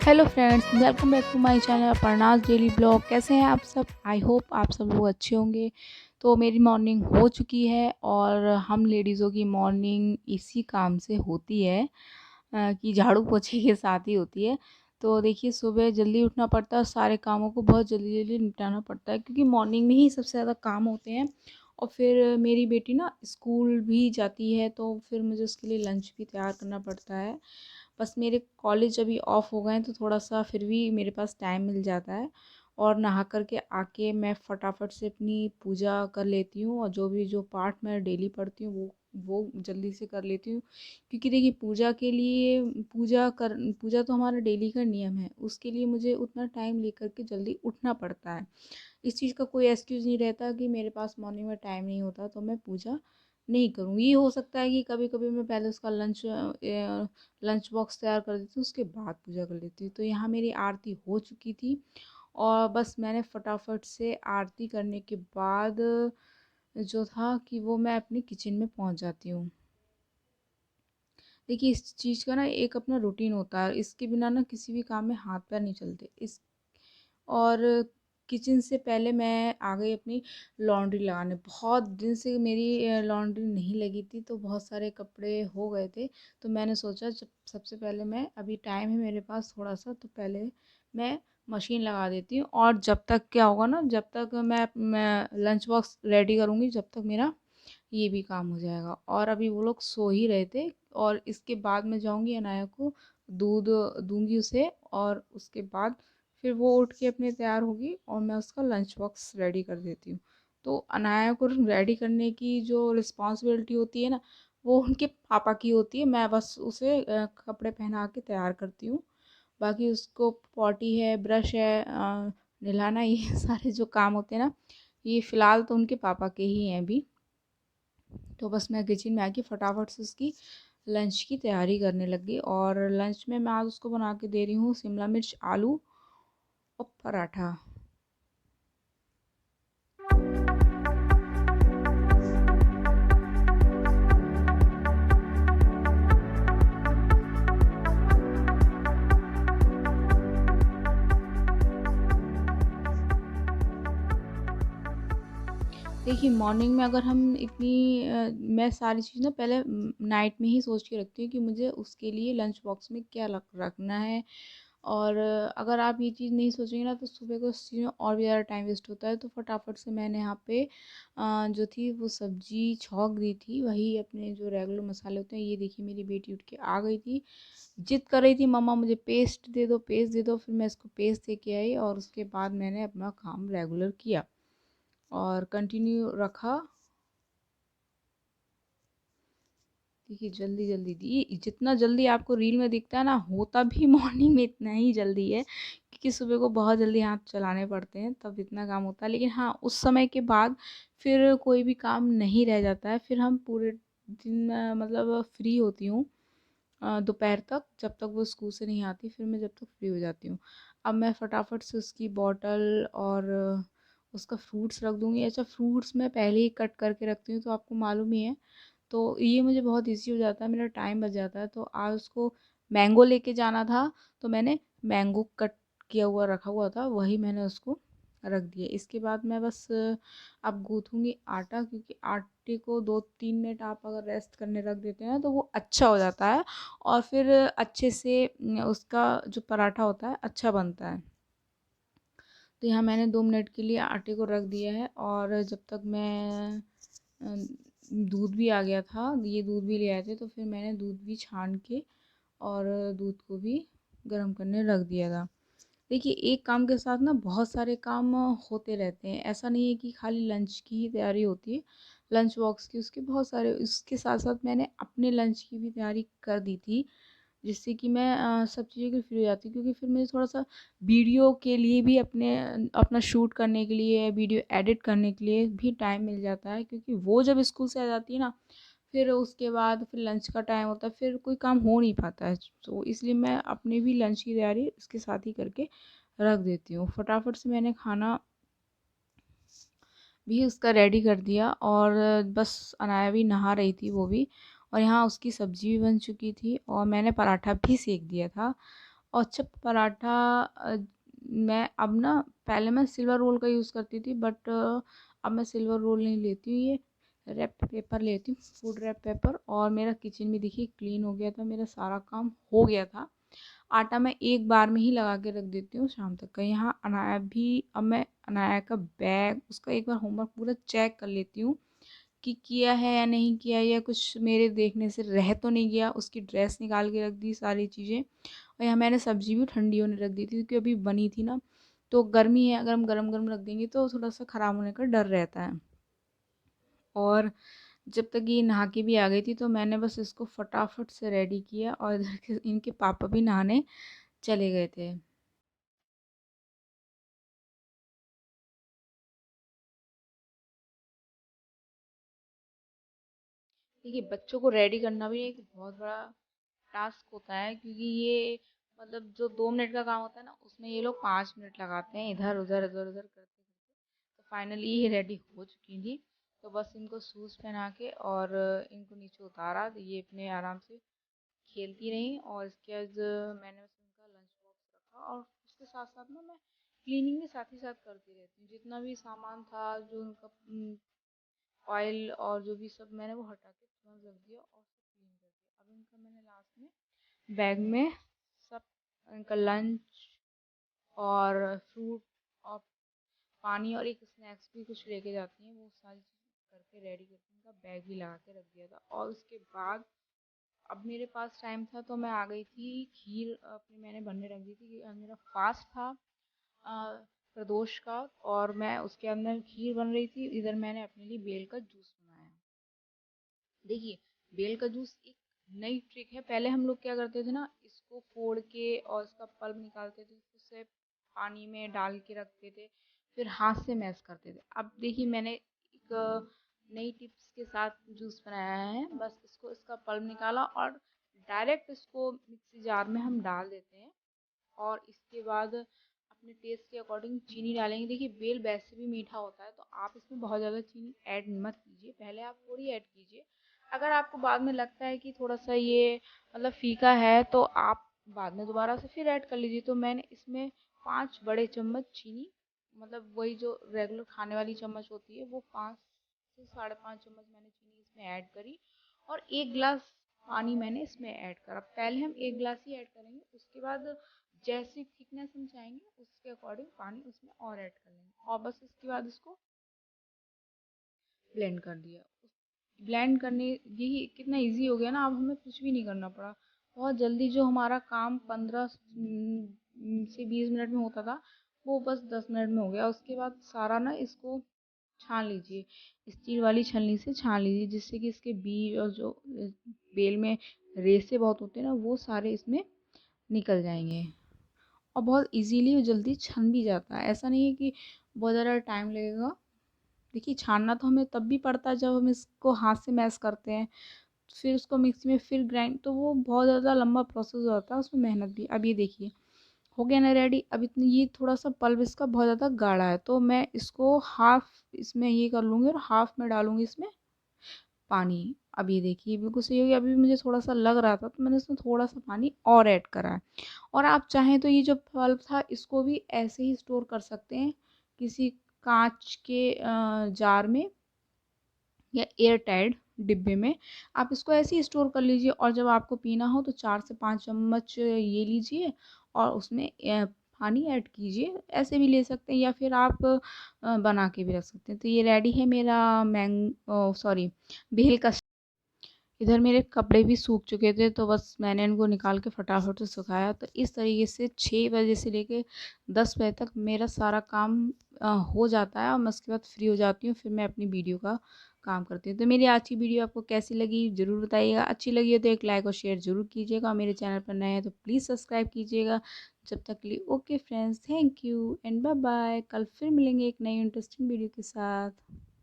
Hello friends, welcome back to my channel Aparna's daily blog. कैसे हैं आप सब? आई होप आप सब लोग अच्छे होंगे। तो मेरी मॉर्निंग हो चुकी है और हम लेडीज़ों की मॉर्निंग इसी काम से होती है कि झाड़ू पोछे के साथ ही होती है। तो देखिए, सुबह जल्दी उठना पड़ता है और सारे कामों को बहुत जल्दी जल्दी निपटाना पड़ता है, क्योंकि मॉर्निंग में ही सबसे ज़्यादा काम होते हैं। और फिर मेरी बेटी ना स्कूल भी जाती है, तो फिर मुझे उसके लिए लंच भी तैयार करना पड़ता है। बस मेरे कॉलेज अभी ऑफ हो गए हैं, तो थोड़ा-सा फिर भी मेरे पास टाइम मिल जाता है और नहा कर के आके मैं फटाफट से अपनी पूजा कर लेती हूँ और जो पाठ मैं डेली पढ़ती हूँ वो जल्दी से कर लेती हूँ। क्योंकि देखिए, पूजा तो हमारा डेली का नियम है, उसके लिए मुझे उतना टाइम लेकर के जल्दी उठना पड़ता है। इस चीज़ का कोई एक्सक्यूज़ नहीं रहता कि मेरे पास मॉर्निंग में टाइम नहीं होता तो मैं पूजा नहीं करूँ। ये हो सकता है कि कभी-कभी मैं पहले उसका लंच बॉक्स तैयार कर देती हूँ, उसके बाद पूजा कर लेती हूँ। तो यहाँ मेरी आरती हो चुकी थी और बस मैंने फटाफट से आरती करने के बाद जो था कि वो मैं अपनी किचन में पहुँच जाती हूँ। देखिए, इस चीज़ का ना एक अपना रूटीन होता है, इसके बिना ना किसी भी काम में हाथ पैर नहीं चलते। इस और किचन से पहले मैं आ गई अपनी लॉन्ड्री लगाने। बहुत दिन से मेरी लॉन्ड्री नहीं लगी थी, तो बहुत सारे कपड़े हो गए थे। तो मैंने सोचा, जब सबसे पहले मैं अभी टाइम है मेरे पास थोड़ा-सा, तो पहले मैं मशीन लगा देती हूँ। और जब तक क्या होगा ना, जब तक मैं लंच बॉक्स रेडी करूँगी, जब तक मेरा ये भी काम हो जाएगा। और अभी वो लोग सो ही रहे थे और इसके बाद मैं जाऊँगी अनाया को दूध दूँगी उसे, और उसके बाद फिर वो उठ के अपने तैयार होगी और मैं उसका लंच बॉक्स रेडी कर देती हूँ। तो अनाया को रेडी करने की जो रिस्पॉन्सिबिलिटी होती है ना, वो उनके पापा की होती है। मैं बस उसे कपड़े पहना के तैयार करती हूँ। बाकी उसको पॉटी है, ब्रश है, नहलाना, ये सारे जो काम होते हैं ना, ये फ़िलहाल तो उनके पापा के ही हैं अभी। तो बस मैं किचन में आके फटाफट से उसकी लंच की तैयारी करने लग गई। और लंच में मैं आज उसको बना के दे रही हूँ शिमला मिर्च, आलू और पराठा। देखिए, मॉर्निंग में अगर हम मैं सारी चीज़ ना पहले नाइट में ही सोच के रखती हूँ कि मुझे उसके लिए लंच बॉक्स में क्या रखना है। और अगर आप ये चीज़ नहीं सोचेंगे ना, तो सुबह को उस चीज़ में और भी ज़्यादा टाइम वेस्ट होता है। तो फटाफट से मैंने यहाँ पे जो थी वो सब्ज़ी छौंक दी थी, वही अपने जो रेगुलर मसाले होते हैं। ये देखिए, मेरी बेटी उठ के आ गई थी, जिद कर रही थी, मम्मा मुझे पेस्ट दे दो, पेस्ट दे दो। फिर मैं इसको पेस्ट दे के आई और उसके बाद मैंने अपना काम रेगुलर किया और कंटिन्यू रखा। देखिए, जल्दी जल्दी दी, जितना जल्दी आपको रील में दिखता है ना, होता भी मॉर्निंग में इतना ही जल्दी है, क्योंकि सुबह को बहुत जल्दी हाथ चलाने पड़ते हैं, तब इतना काम होता है। लेकिन हाँ, उस समय के बाद फिर कोई भी काम नहीं रह जाता है। फिर हम पूरे दिन मतलब फ्री होती हूँ दोपहर तक, जब तक वो स्कूल से नहीं आती, फिर मैं जब तक फ्री हो जाती हूँ। अब मैं फटाफट से उसकी बॉटल और उसका फ्रूट्स रख दूँगी। अच्छा, फ्रूट्स मैं पहले ही कट करके रखती हूँ, तो आपको मालूम ही है। तो ये मुझे बहुत ईज़ी हो जाता है, मेरा टाइम बच जाता है। तो आज उसको मैंगो लेके जाना था, तो मैंने मैंगो कट किया हुआ रखा हुआ था, वही मैंने उसको रख दिया। इसके बाद मैं बस अब गूँथूँगी आटा, क्योंकि आटे को 2-3 मिनट आप अगर रेस्ट करने रख देते हैं, तो वो अच्छा हो जाता है और फिर अच्छे से उसका जो पराठा होता है, अच्छा बनता है। तो यहाँ मैंने 2 मिनट के लिए आटे को रख दिया है। और जब तक मैं दूध भी आ गया था, ये दूध भी ले आए थे, तो फिर मैंने दूध भी छान के और दूध को भी गर्म करने रख दिया था। देखिए, एक काम के साथ ना बहुत सारे काम होते रहते हैं। ऐसा नहीं है कि खाली लंच की ही तैयारी होती है, लंच बॉक्स की, उसके बहुत सारे, उसके साथ साथ मैंने अपने लंच की भी तैयारी कर दी थी, जिससे कि मैं सब चीज़ों के फ्री हो जाती हूँ। क्योंकि फिर मुझे थोड़ा-सा वीडियो के लिए भी अपना शूट करने के लिए, वीडियो एडिट करने के लिए भी टाइम मिल जाता है। क्योंकि वो जब स्कूल से आ जाती है ना, फिर उसके बाद फिर लंच का टाइम होता है, फिर कोई काम हो नहीं पाता है। तो इसलिए मैं अपने भी लंच की तैयारी इसके साथ ही करके रख देती हूँ। फटाफट से मैंने खाना भी उसका रेडी कर दिया और बस अनाया भी नहा रही थी वो भी, और यहाँ उसकी सब्ज़ी भी बन चुकी थी और मैंने पराठा भी सेक दिया था। और अच्छा पराठा मैं अब ना, पहले मैं सिल्वर रोल का यूज़ करती थी, बट अब मैं सिल्वर रोल नहीं लेती हूँ, ये रैप पेपर लेती हूँ, फूड रैप पेपर। और मेरा किचन भी देखिए क्लीन हो गया था, मेरा सारा काम हो गया था। आटा मैं एक बार में ही लगा के रख देती हूँ शाम तक का। यहाँ अनाया भी, अब मैं अनाया का बैग, उसका एक बार होमवर्क पूरा चेक कर लेती हूँ कि किया है या नहीं किया, या कुछ मेरे देखने से रह तो नहीं गया। उसकी ड्रेस निकाल के रख दी, सारी चीज़ें। और यहाँ मैंने सब्जी भी ठंडी होने रख दी थी, क्योंकि अभी बनी थी ना, तो गर्मी है, अगर हम गरम गरम रख देंगे तो थोड़ा सा ख़राब होने का डर रहता है। और जब तक ये नहा के भी आ गई थी, तो मैंने बस इसको फटाफट से रेडी किया, और इधर के इनके पापा भी नहाने चले गए थे। देखिए, बच्चों को रेडी करना भी एक बहुत बड़ा टास्क होता है, क्योंकि ये मतलब जो 2 मिनट का काम होता है ना, उसमें ये लोग 5 मिनट लगाते हैं इधर उधर इधर उधर करते करते। तो फाइनली ये रेडी हो चुकी थी। तो बस इनको शूज़ पहना के और इनको नीचे उतारा, तो ये अपने आराम से खेलती रहीं। और इसके बाद मैंने बस इनका लंच बॉक्स रखा, और उसके साथ साथ ना मैं क्लीनिंग भी साथ ही साथ करती रहती हूँ। जितना भी सामान था, जो उनका ऑयल और जो भी सब, मैंने वो हटा के तुरंत रख दिया और सब क्लीन कर दिया। अब इनका मैंने लास्ट में बैग में सब, इनका लंच और फ्रूट और पानी और एक स्नैक्स भी कुछ लेके जाती हैं, वो सारी चीज़ें करके रेडी करके इनका बैग भी लगा के रख दिया था। और उसके बाद अब मेरे पास टाइम था, तो मैं आ गई थी, खीर अपनी मैंने बनने रख दी थी, कि आज मेरा फास्ट था प्रदोष का। और मैं उसके अंदर खीर बन रही थी, इधर मैंने अपने लिए बेल का जूस बनाया। देखिए, बेल का जूस एक नई ट्रिक है। पहले हम लोग क्या करते थे ना, इसको फोड़ के और इसका पल्प निकालते थे, उसे पानी में डाल के रखते थे, फिर हाथ से मैश करते थे। अब देखिए, मैंने एक नई टिप्स के साथ जूस बनाया है। बस इसको, इसका पल्प निकाला और डायरेक्ट इसको मिक्सी जार में हम डाल देते हैं। और इसके बाद अपने टेस्ट के अकॉर्डिंग चीनी डालेंगे। देखिए, बेल वैसे भी मीठा होता है, तो आप इसमें बहुत ज़्यादा चीनी ऐड मत कीजिए, पहले आप थोड़ी ऐड कीजिए। अगर आपको बाद में लगता है कि थोड़ा सा ये मतलब फीका है, तो आप बाद में दोबारा से फिर ऐड कर लीजिए। तो मैंने इसमें 5 बड़े चम्मच चीनी, मतलब वही जो रेगुलर खाने वाली चम्मच होती है, वो 5 से 5.5 चम्मच मैंने चीनी इसमें ऐड करी। और 1 गिलास पानी मैंने इसमें ऐड करा। पहले हम 1 गिलास ही ऐड करेंगे, उसके बाद जैसी थिकनेस हम चाहेंगे उसके अकॉर्डिंग पानी उसमें और ऐड कर लेंगे। और बस इसके बाद इसको ब्लेंड कर दिया। ब्लेंड करने, यही कितना इजी हो गया ना, अब हमें कुछ भी नहीं करना पड़ा। बहुत जल्दी जो हमारा काम 15 से 20 मिनट में होता था, वो बस 10 मिनट में हो गया। उसके बाद सारा ना इसको छान लीजिए, स्टील वाली छलनी से छान लीजिए, जिससे कि इसके बीज और जो बेल में रेसे बहुत होते हैं ना, वो सारे इसमें निकल जाएंगे। और बहुत इजीली और जल्दी छन भी जाता है। ऐसा नहीं है कि बहुत ज़्यादा टाइम लगेगा। देखिए, छानना तो हमें तब भी पड़ता है जब हम इसको हाथ से मैश करते हैं, फिर उसको मिक्सी में फिर ग्राइंड, तो वो बहुत ज़्यादा लंबा प्रोसेस हो जाता है, उसमें मेहनत भी। अब ये देखिए, हो गया ना रेडी। अब इतनी, ये थोड़ा सा पल्प इसका बहुत ज़्यादा गाढ़ा है, तो मैं इसको हाफ इसमें ये कर लूँगी और हाफ में डालूँगी इसमें पानी। अब ये देखिए, बिल्कुल सही हो गया। अभी मुझे थोड़ा सा लग रहा था, तो मैंने इसमें थोड़ा सा पानी और ऐड करा है। और आप चाहें तो ये जो पल्प था, इसको भी ऐसे ही स्टोर कर सकते हैं, किसी कांच के जार में या एयर टाइट डिब्बे में। आप इसको ऐसे ही स्टोर कर लीजिए, और जब आपको पीना हो तो 4 से 5 चम्मच ये लीजिए और उसमें पानी ऐड कीजिए। ऐसे भी ले सकते हैं, या फिर आप बना के भी रख सकते हैं। तो ये रेडी है मेरा सॉरी, बेल का। इधर मेरे कपड़े भी सूख चुके थे, तो बस मैंने इनको निकाल के फटाफट से सुखाया। तो इस तरीके से 6 बजे से लेके 10 बजे तक मेरा सारा काम हो जाता है, और मैं उसके बाद फ्री हो जाती हूँ। फिर मैं अपनी वीडियो का काम करती हूँ। तो मेरी आज की वीडियो आपको कैसी लगी ज़रूर बताइएगा। अच्छी लगी है तो एक लाइक और शेयर ज़रूर कीजिएगा, और मेरे चैनल पर नए हैं तो प्लीज़ सब्सक्राइब कीजिएगा। जब तक के लिए okay friends, thank you and bye bye. कल फिर मिलेंगे एक नई इंटरेस्टिंग वीडियो के साथ।